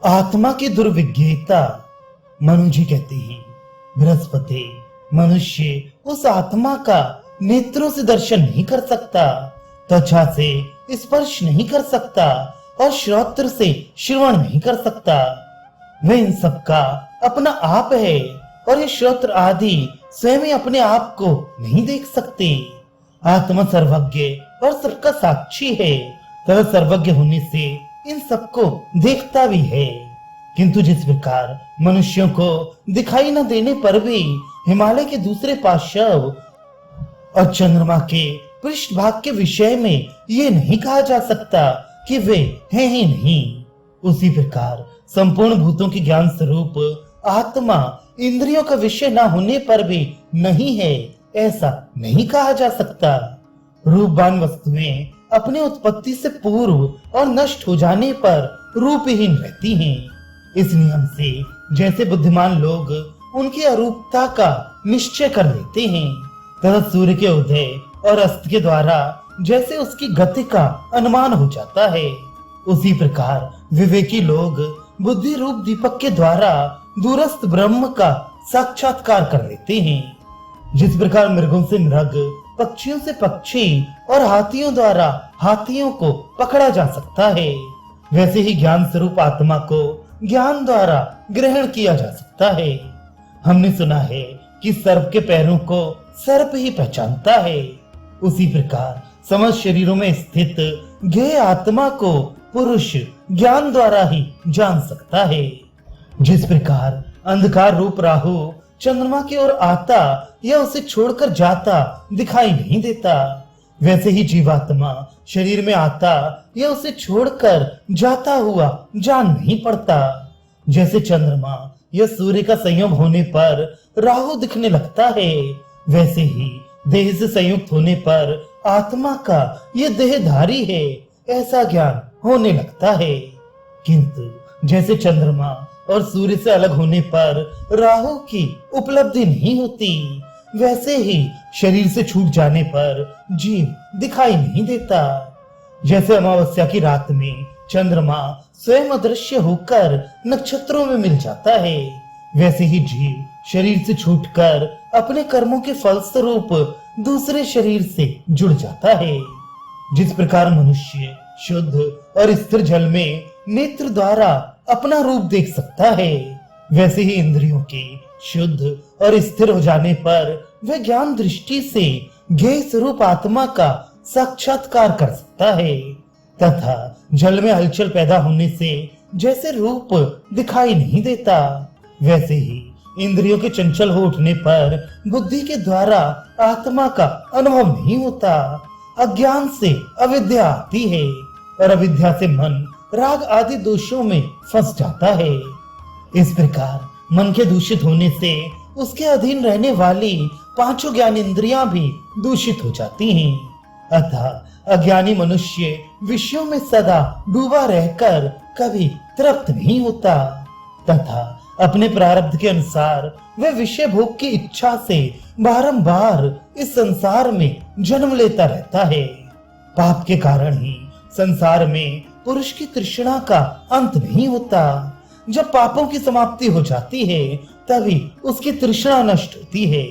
आत्मा की दुर्विज्ञता। मनु जी कहते हैं, बृहस्पति, मनुष्य उस आत्मा का नेत्रों से दर्शन नहीं कर सकता, त्वचा से स्पर्श नहीं कर सकता और श्रोत्र से श्रवण नहीं कर सकता। वह इन सब का अपना आप है और ये श्रोत्र आदि स्वयं ही अपने आप को नहीं देख सकते। आत्मा सर्वज्ञ और सबका साक्षी है, तथा सर्वज्ञ होने से इन सबको देखता भी है। किंतु जिस प्रकार मनुष्यों को दिखाई न देने पर भी हिमालय के दूसरे पार्श्व और चंद्रमा के पृष्ठभाग के विषय में ये नहीं कहा जा सकता कि वे हैं ही नहीं, उसी प्रकार संपूर्ण भूतों के ज्ञान स्वरूप आत्मा इंद्रियों का विषय न होने पर भी नहीं है, ऐसा नहीं कहा जा सकता। रूपवान वस्तुएं अपने उत्पत्ति से पूर्व और नष्ट हो जाने पर रूपहीन रहती हैं। इस नियम से जैसे बुद्धिमान लोग उनकी अरूपता का निश्चय कर लेते हैं, तथा सूर्य के उदय और अस्त के द्वारा जैसे उसकी गति का अनुमान हो जाता है, उसी प्रकार विवेकी लोग बुद्धि रूप दीपक के द्वारा दूरस्थ ब्रह्म का साक्षात्कार कर लेते हैं। जिस प्रकार मृगों से मृग, पक्षियों से पक्षी और हाथियों द्वारा हाथियों को पकड़ा जा सकता है, वैसे ही ज्ञान स्वरूप आत्मा को ज्ञान द्वारा ग्रहण किया जा सकता है। हमने सुना है कि सर्प के पैरों को सर्प ही पहचानता है, उसी प्रकार समस्त शरीरों में स्थित ज्ञेय आत्मा को पुरुष ज्ञान द्वारा ही जान सकता है। जिस प्रकार अंधकार रूप राहु चंद्रमा की ओर आता या उसे छोड़कर जाता दिखाई नहीं देता, वैसे ही जीवात्मा शरीर में आता या उसे छोड़कर जाता हुआ जान नहीं पड़ता। जैसे चंद्रमा या सूर्य का संयोग होने पर राहु दिखने लगता है, वैसे ही देह से संयुक्त होने पर आत्मा का ये देहधारी है ऐसा ज्ञान होने लगता है। किंतु जैसे चंद्रमा और सूर्य से अलग होने पर राहु की उपलब्धि नहीं होती, वैसे ही शरीर से छूट जाने पर जीव दिखाई नहीं देता। जैसे अमावस्या की रात में चंद्रमा स्वयं अदृश्य होकर नक्षत्रों में मिल जाता है, वैसे ही जीव शरीर से छूटकर अपने कर्मों के फलस्वरूप दूसरे शरीर से जुड़ जाता है। जिस प्रकार मनुष्य शुद्ध और स्थिर जल में नेत्र द्वारा अपना रूप देख सकता है, वैसे ही इंद्रियों के शुद्ध और स्थिर हो जाने पर वह ज्ञान दृष्टि से ज्ञेय स्वरूप आत्मा का साक्षात्कार कर सकता है। तथा जल में हलचल पैदा होने से जैसे रूप दिखाई नहीं देता, वैसे ही इंद्रियों के चंचल हो उठने पर बुद्धि के द्वारा आत्मा का अनुभव नहीं होता। अज्ञान से अविद्या आती है और अविद्या से मन राग आदि दोषों में फंस जाता है। इस प्रकार मन के दूषित होने से उसके अधीन रहने वाली पांचों ज्ञान इंद्रियां भी दूषित हो जाती हैं। अतः अज्ञानी मनुष्य विषयों में सदा डूबा रहकर कभी तृप्त नहीं होता, तथा अपने प्रारब्ध के अनुसार वह विषय भोग की इच्छा से बारंबार इस संसार में जन्म लेता रहता है। पाप के कारण ही संसार में पुरुष की तृष्णा का अंत नहीं होता। जब पापों की समाप्ति हो जाती है तभी उसकी तृष्णा नष्ट होती है।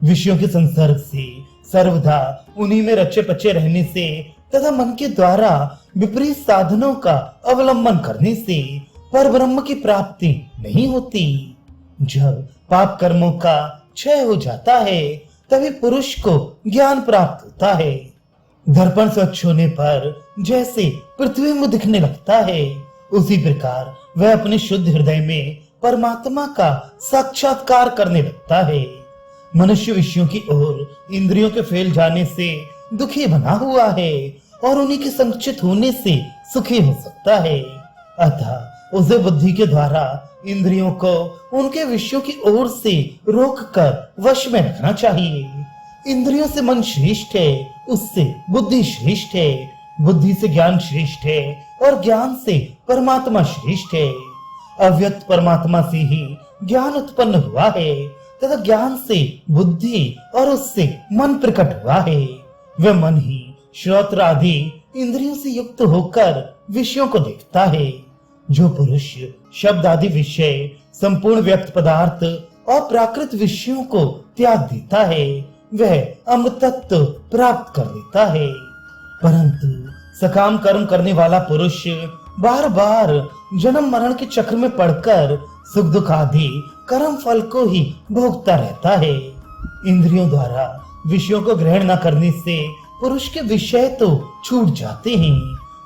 विषयों के संसर्ग से सर्वदा उन्हीं में रचे पचे रहने से तथा मन के द्वारा विपरीत साधनों का अवलंबन करने से पर ब्रह्म की प्राप्ति नहीं होती। जब पाप कर्मों का क्षय हो जाता है तभी पुरुष को ज्ञान प्राप्त होता है। दर्पण स्वच्छ होने पर जैसे पृथ्वी में दिखने लगता है, उसी प्रकार वह अपने शुद्ध हृदय में परमात्मा का साक्षात्कार करने लगता है। मनुष्य विषयों की ओर इंद्रियों के फैल जाने से दुखी बना हुआ है और उन्हीं के संचित होने से सुखी हो सकता है। अतः उसे बुद्धि के द्वारा इंद्रियों को उनके विषयों की ओर से रोककर वश में रखना चाहिए। इंद्रियों से मन श्रेष्ठ है, उससे बुद्धि श्रेष्ठ है, बुद्धि से ज्ञान श्रेष्ठ है और ज्ञान से परमात्मा श्रेष्ठ है। अव्यक्त परमात्मा से ही ज्ञान उत्पन्न हुआ है तथा ज्ञान से बुद्धि और उससे मन प्रकट हुआ है। वह मन ही श्रोत्र आदि इंद्रियों से युक्त होकर विषयों को देखता है। जो पुरुष शब्द आदि विषय, संपूर्ण व्यक्त पदार्थ और प्राकृत विषयों को त्याग देता है वह अमृतत्व प्राप्त कर लेता है। परंतु सकाम कर्म करने वाला पुरुष बार बार जन्म मरण के चक्र में पड़कर सुख दुख आदि कर्म फल को ही भोगता रहता है। इंद्रियों द्वारा विषयों को ग्रहण न करने से पुरुष के विषय तो छूट जाते हैं,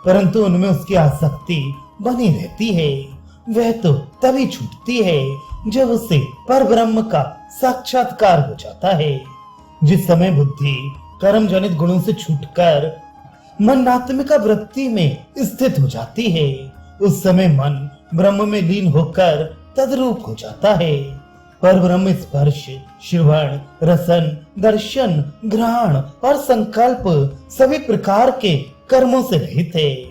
परंतु उनमें उसकी आसक्ति बनी रहती है। वह तो तभी छूटती है जब उसे परब्रह्म का साक्षात्कार हो जाता है। जिस समय बुद्धि कर्म जनित गुणों से छूटकर मनात्मिका वृत्ति में स्थित हो जाती है, उस समय मन ब्रह्म में लीन होकर तद्रूप हो जाता है। पर ब्रह्म स्पर्श, श्रवण, रसन, दर्शन, घ्राण और संकल्प सभी प्रकार के कर्मों से रहित है।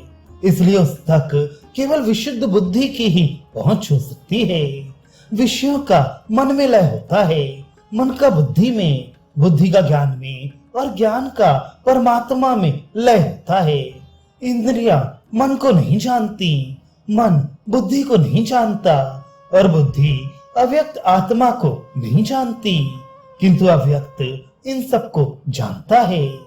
इसलिए उस तक केवल विशुद्ध बुद्धि की ही पहुंच हो सकती है। विषयों का मन में लय होता है, मन का बुद्धि में, बुद्धि का ज्ञान में और ज्ञान का परमात्मा में लय होता है। इंद्रियां मन को नहीं जानती, मन बुद्धि को नहीं जानता और बुद्धि अव्यक्त आत्मा को नहीं जानती, किंतु अव्यक्त इन सबको जानता है।